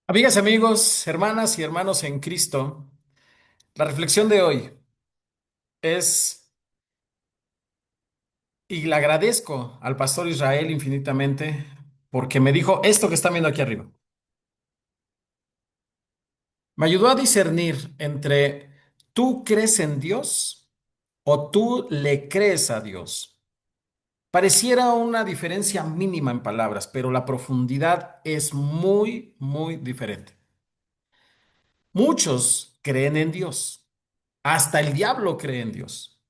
Amigas, amigos, hermanas y hermanos en Cristo, la reflexión de hoy es, y le agradezco al pastor Israel infinitamente porque me dijo esto que están viendo aquí arriba. Me ayudó a discernir entre tú crees en Dios o tú le crees a Dios. Pareciera una diferencia mínima en palabras, pero la profundidad es muy, muy diferente. Muchos creen en Dios, hasta el diablo cree en Dios.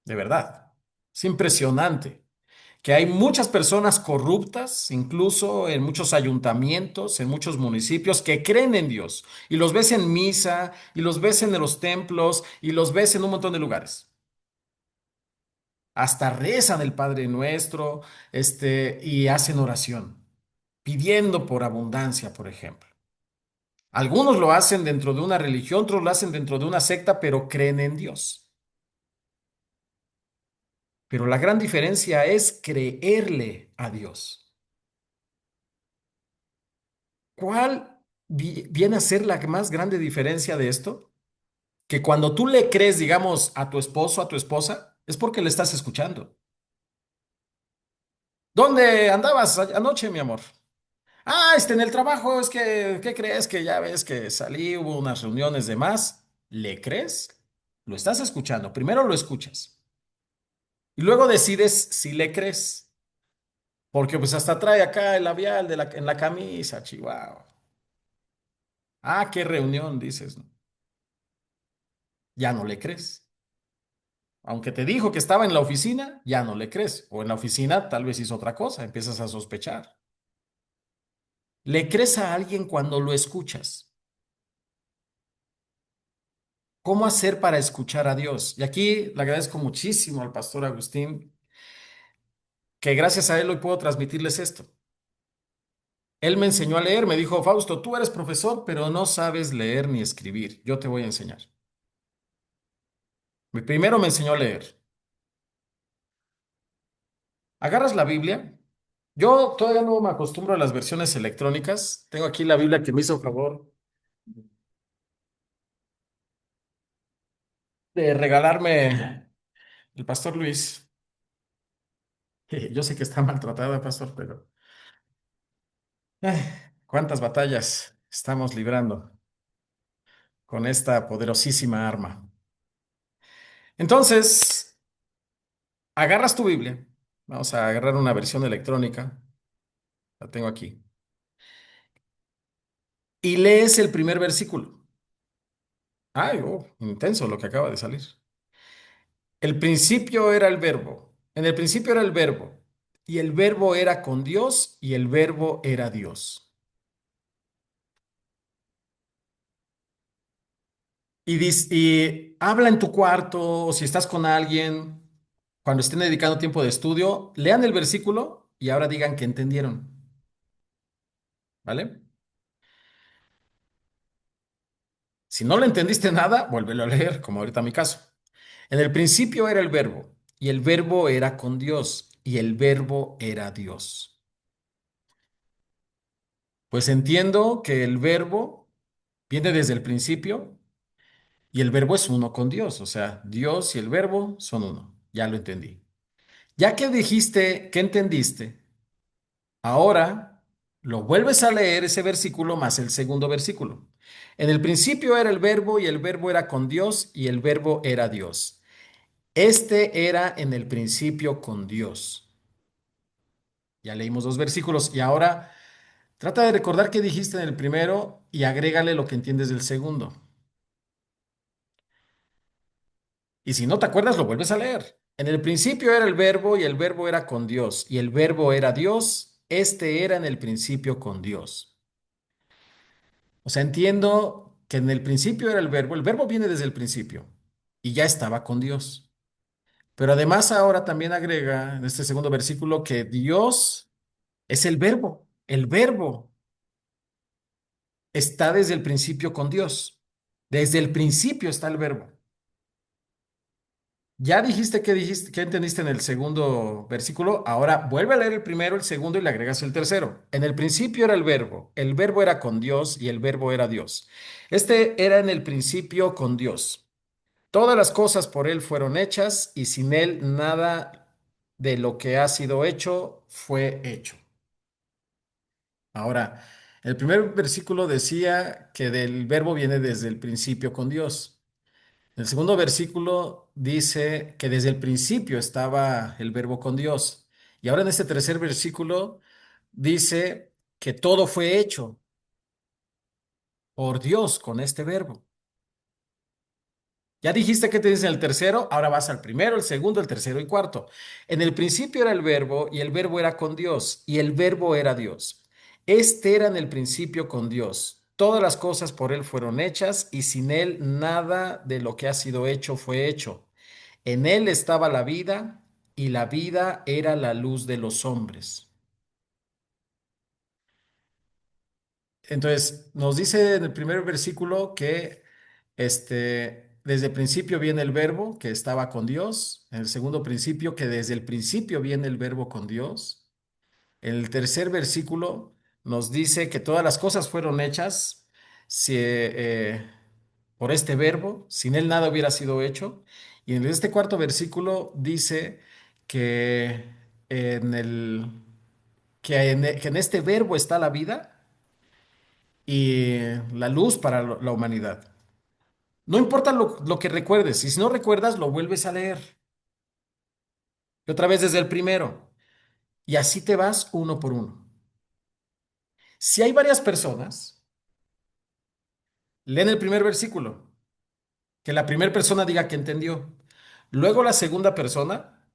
De verdad. Es impresionante que hay muchas personas corruptas, incluso en muchos ayuntamientos, en muchos municipios, que creen en Dios. Y los ves en misa, y los ves en los templos, y los ves en un montón de lugares. Hasta rezan el Padre Nuestro, y hacen oración, pidiendo por abundancia, por ejemplo. Algunos lo hacen dentro de una religión, otros lo hacen dentro de una secta, pero creen en Dios. Pero la gran diferencia es creerle a Dios. ¿Cuál viene a ser la más grande diferencia de esto? Que cuando tú le crees, digamos, a tu esposo, a tu esposa, es porque le estás escuchando. ¿Dónde andabas anoche, mi amor? Ah, en el trabajo, es que, ¿qué crees? Que ya ves que salí, hubo unas reuniones de más. ¿Le crees? Lo estás escuchando. Primero lo escuchas y luego decides si le crees. Porque pues hasta trae acá el labial en la camisa, chihuahua. Ah, qué reunión, dices, ¿no? Ya no le crees. Aunque te dijo que estaba en la oficina, ya no le crees. O en la oficina tal vez hizo otra cosa, empiezas a sospechar. Le crees a alguien cuando lo escuchas. ¿Cómo hacer para escuchar a Dios? Y aquí le agradezco muchísimo al pastor Agustín, que gracias a él hoy puedo transmitirles esto. Él me enseñó a leer, me dijo, Fausto, tú eres profesor, pero no sabes leer ni escribir. Yo te voy a enseñar. Primero me enseñó a leer. Agarras la Biblia. Yo todavía no me acostumbro a las versiones electrónicas. Tengo aquí la Biblia que me hizo favor de regalarme el pastor Luis. Yo sé que está maltratada, pastor, pero cuántas batallas estamos librando con esta poderosísima arma. Entonces, agarras tu Biblia. Vamos a agarrar una versión electrónica. La tengo aquí. Y lees el primer versículo. Ay, oh, intenso lo que acaba de salir. El principio era el verbo. En el principio era el verbo. Y el verbo era con Dios y el verbo era Dios. Y habla en tu cuarto, o si estás con alguien, cuando estén dedicando tiempo de estudio, lean el versículo y ahora digan que entendieron, ¿vale? Si no le entendiste nada, vuélvelo a leer, como ahorita mi caso. En el principio era el verbo, y el verbo era con Dios, y el verbo era Dios. Pues entiendo que el verbo viene desde el principio, y el verbo es uno con Dios, o sea, Dios y el verbo son uno. Ya lo entendí. Ya que dijiste que entendiste, ahora lo vuelves a leer ese versículo más el segundo versículo. En el principio era el verbo y el verbo era con Dios y el verbo era Dios. Este era en el principio con Dios. Ya leímos dos versículos y ahora trata de recordar qué dijiste en el primero y agrégale lo que entiendes del segundo. Y si no te acuerdas, lo vuelves a leer. En el principio era el verbo y el verbo era con Dios y el verbo era Dios. Este era en el principio con Dios. O sea, entiendo que en el principio era el verbo viene desde el principio y ya estaba con Dios. Pero además ahora también agrega en este segundo versículo que Dios es el verbo está desde el principio con Dios. Desde el principio está el verbo. Ya dijiste, qué entendiste en el segundo versículo. Ahora vuelve a leer el primero, el segundo y le agregas el tercero. En el principio era el verbo era con Dios y el verbo era Dios. Este era en el principio con Dios. Todas las cosas por Él fueron hechas y sin Él nada de lo que ha sido hecho fue hecho. Ahora, el primer versículo decía que del verbo viene desde el principio con Dios. El segundo versículo dice que desde el principio estaba el verbo con Dios. Y ahora en este tercer versículo dice que todo fue hecho por Dios con este verbo. Ya dijiste que te dice el tercero, ahora vas al primero, el segundo, el tercero y cuarto. En el principio era el verbo y el verbo era con Dios y el verbo era Dios. Este era en el principio con Dios. Todas las cosas por Él fueron hechas y sin Él nada de lo que ha sido hecho fue hecho. En Él estaba la vida y la vida era la luz de los hombres. Entonces, nos dice en el primer versículo que desde el principio viene el verbo que estaba con Dios. En el segundo principio, que desde el principio viene el verbo con Dios. En el tercer versículo nos dice que todas las cosas fueron hechas por este verbo. Sin él nada hubiera sido hecho. Y en este cuarto versículo dice que en el, que en este verbo está la vida y la luz para la humanidad. No importa lo que recuerdes, y si no recuerdas, lo vuelves a leer. Y otra vez desde el primero. Y así te vas uno por uno. Si hay varias personas, leen el primer versículo, que la primera persona diga que entendió. Luego la segunda persona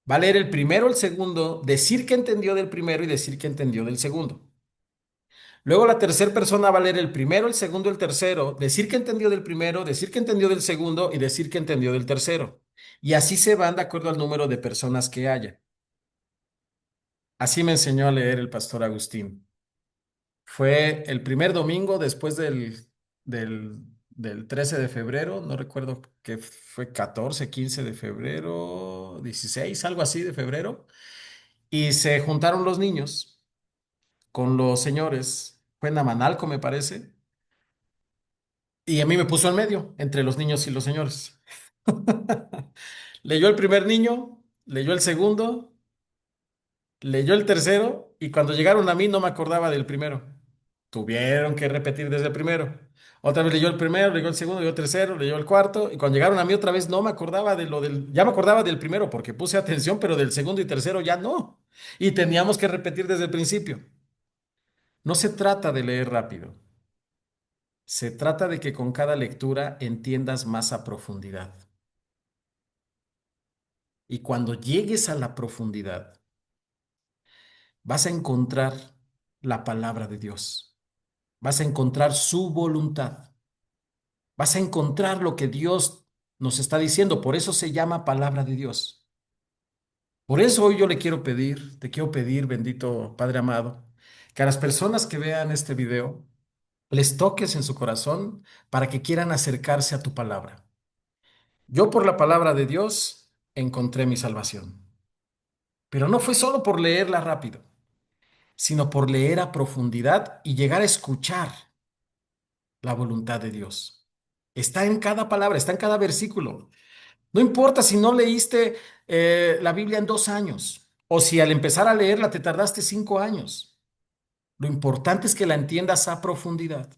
va a leer el primero, el segundo, decir que entendió del primero y decir que entendió del segundo. Luego la tercera persona va a leer el primero, el segundo, el tercero, decir que entendió del primero, decir que entendió del segundo y decir que entendió del tercero. Y así se van de acuerdo al número de personas que haya. Así me enseñó a leer el pastor Agustín. Fue el primer domingo después del 13 de febrero, no recuerdo que fue 14, 15 de febrero, 16, algo así de febrero, y se juntaron los niños con los señores, fue en Amanalco me parece, y a mí me puso en medio, entre los niños y los señores. Leyó el primer niño, leyó el segundo, leyó el tercero, y cuando llegaron a mí no me acordaba del primero. Tuvieron que repetir desde el primero. Otra vez leyó el primero, leyó el segundo, leyó el tercero, leyó el cuarto, y cuando llegaron a mí otra vez no me acordaba de lo del, ya me acordaba del primero porque puse atención, pero del segundo y tercero ya no. Y teníamos que repetir desde el principio. No se trata de leer rápido, se trata de que con cada lectura entiendas más a profundidad. Y cuando llegues a la profundidad, vas a encontrar la palabra de Dios, vas a encontrar su voluntad. Vas a encontrar lo que Dios nos está diciendo. Por eso se llama palabra de Dios. Por eso hoy yo le quiero pedir, te quiero pedir, bendito Padre amado, que a las personas que vean este video les toques en su corazón para que quieran acercarse a tu palabra. Yo por la palabra de Dios encontré mi salvación. Pero no fue solo por leerla rápido, sino por leer a profundidad y llegar a escuchar la voluntad de Dios. Está en cada palabra, está en cada versículo. No importa si no leíste la Biblia en 2 años o si al empezar a leerla te tardaste 5 años. Lo importante es que la entiendas a profundidad.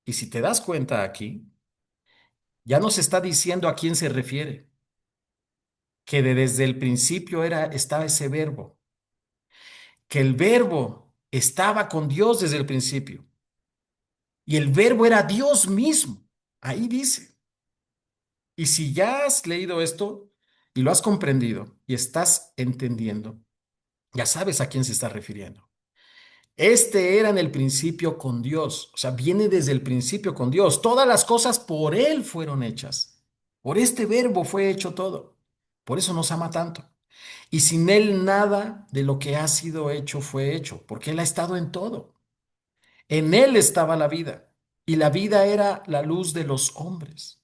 Y si te das cuenta aquí, ya nos está diciendo a quién se refiere, que desde el principio estaba ese verbo, que el verbo estaba con Dios desde el principio y el verbo era Dios mismo. Ahí dice. Y si ya has leído esto y lo has comprendido y estás entendiendo, ya sabes a quién se está refiriendo. Este era en el principio con Dios, o sea, viene desde el principio con Dios. Todas las cosas por Él fueron hechas. Por este verbo fue hecho todo. Por eso nos ama tanto. Y sin Él nada de lo que ha sido hecho fue hecho, porque Él ha estado en todo. En Él estaba la vida, y la vida era la luz de los hombres.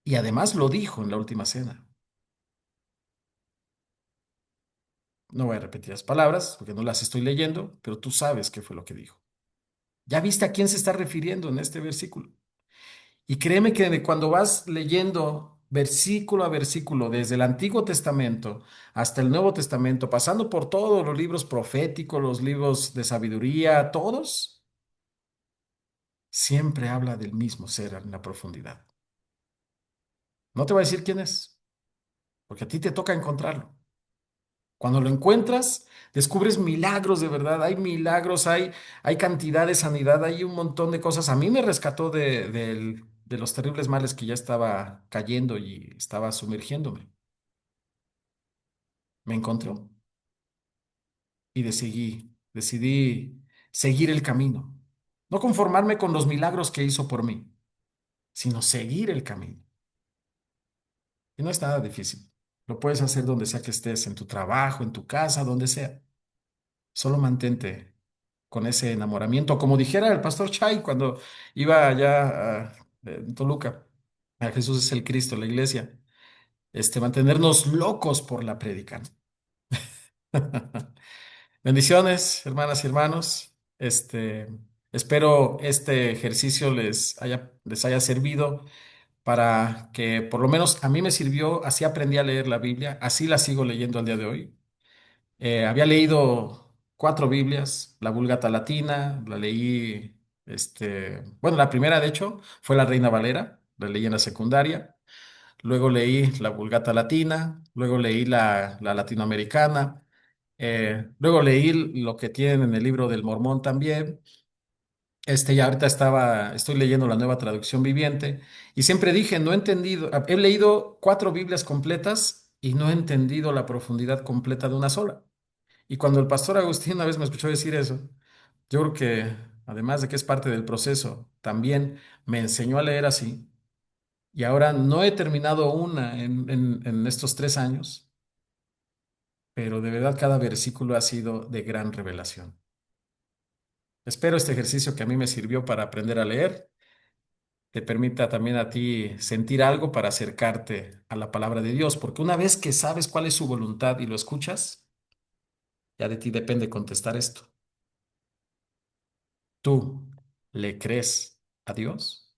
Y además lo dijo en la última cena. No voy a repetir las palabras porque no las estoy leyendo, pero tú sabes qué fue lo que dijo. ¿Ya viste a quién se está refiriendo en este versículo? Y créeme que cuando vas leyendo versículo a versículo, desde el Antiguo Testamento hasta el Nuevo Testamento, pasando por todos los libros proféticos, los libros de sabiduría, todos, siempre habla del mismo ser en la profundidad. No te voy a decir quién es, porque a ti te toca encontrarlo. Cuando lo encuentras, descubres milagros de verdad, hay milagros, hay cantidad de sanidad, hay un montón de cosas. A mí me rescató de los terribles males que ya estaba cayendo y estaba sumergiéndome. Me encontró y decidí seguir el camino. No conformarme con los milagros que hizo por mí, sino seguir el camino. Y no es nada difícil. Lo puedes hacer donde sea que estés, en tu trabajo, en tu casa, donde sea. Solo mantente con ese enamoramiento, como dijera el pastor Chay cuando iba allá en Toluca. Jesús es el Cristo, la iglesia. Mantenernos locos por la prédica. Bendiciones, hermanas y hermanos. Espero este ejercicio les haya servido para que por lo menos a mí me sirvió, así aprendí a leer la Biblia, así la sigo leyendo al día de hoy. Había leído cuatro Biblias, la Vulgata Latina, la leí, bueno, la primera de hecho fue la Reina Valera, la leí en la secundaria, luego leí la Vulgata Latina, luego leí la Latinoamericana, luego leí lo que tienen en el libro del Mormón también. Y ahorita estoy leyendo la nueva traducción viviente y siempre dije, no he entendido, he leído cuatro Biblias completas y no he entendido la profundidad completa de una sola. Y cuando el pastor Agustín una vez me escuchó decir eso, yo creo que además de que es parte del proceso, también me enseñó a leer así. Y ahora no he terminado una en estos 3 años, pero de verdad cada versículo ha sido de gran revelación. Espero este ejercicio que a mí me sirvió para aprender a leer te permita también a ti sentir algo para acercarte a la palabra de Dios, porque una vez que sabes cuál es su voluntad y lo escuchas, ya de ti depende contestar esto. ¿Tú le crees a Dios?